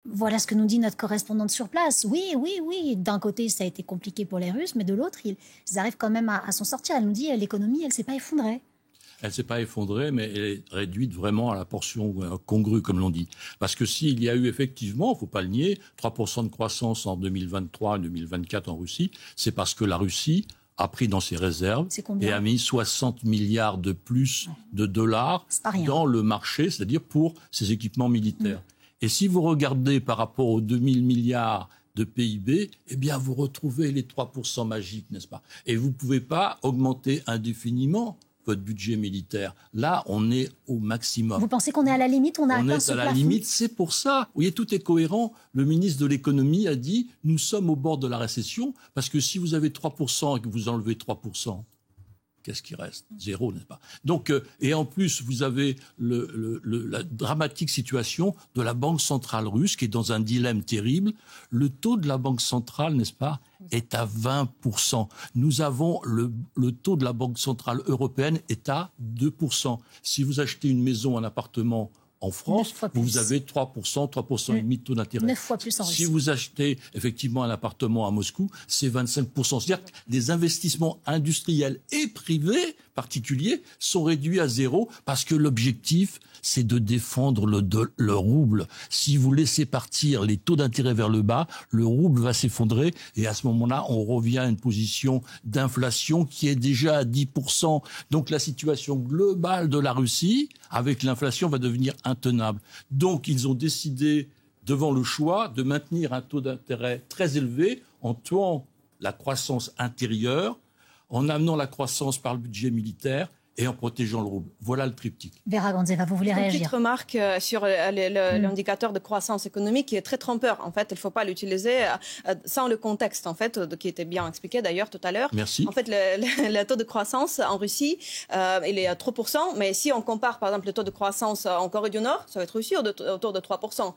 Voilà ce que nous dit notre correspondante sur place. Oui, oui, oui. D'un côté, ça a été compliqué pour les Russes, mais de l'autre, ils arrivent quand même à s'en sortir. Elle nous dit l'économie, elle ne s'est pas effondrée. Elle ne s'est pas effondrée, mais elle est réduite vraiment à la portion congrue, comme l'on dit. Parce que s'il y a eu effectivement, il ne faut pas le nier, 3% de croissance en 2023 et 2024 en Russie, c'est parce que la Russie a pris dans ses réserves et a mis 60 milliards de plus de dollars dans le marché, c'est-à-dire pour ses équipements militaires. Et si vous regardez par rapport aux 2000 milliards de PIB, eh bien, vous retrouvez les 3% magiques, n'est-ce pas? Et vous ne pouvez pas augmenter indéfiniment votre budget militaire. Là, on est au maximum. Vous pensez qu'on est à la limite? On est à la limite, c'est pour ça. Vous voyez, tout est cohérent. Le ministre de l'économie a dit, nous sommes au bord de la récession, parce que si vous avez 3% et que vous enlevez 3%, qu'est-ce qui reste? Zéro, n'est-ce pas? Donc, et en plus, vous avez la dramatique situation de la Banque centrale russe qui est dans un dilemme terrible. Le taux de la Banque centrale, n'est-ce pas, est à 20%. Nous avons le taux de la Banque centrale européenne est à 2%. Si vous achetez une maison, un appartement en France, vous avez 3%, 3,5% de taux d'intérêt. 9 fois plus en Russie. Si vous achetez effectivement un appartement à Moscou, c'est 25%. C'est-à-dire que les investissements industriels et privés, particuliers, sont réduits à zéro parce que l'objectif, c'est de défendre le rouble. Si vous laissez partir les taux d'intérêt vers le bas, le rouble va s'effondrer et à ce moment-là, on revient à une position d'inflation qui est déjà à 10%. Donc la situation globale de la Russie, avec l'inflation, va devenir intenable. Donc ils ont décidé, devant le choix, de maintenir un taux d'intérêt très élevé en tuant la croissance intérieure, en amenant la croissance par le budget militaire et en protégeant le rouble. Voilà le triptyque. Vera Grandzeva, vous voulez réagir? Une petite remarque sur l'indicateur de croissance économique qui est très trompeur. En fait, il ne faut pas l'utiliser sans le contexte, en fait, qui était bien expliqué d'ailleurs tout à l'heure. Merci. En fait, le taux de croissance en Russie, il est à 3%, mais si on compare par exemple le taux de croissance en Corée du Nord, ça va être aussi autour de 3%.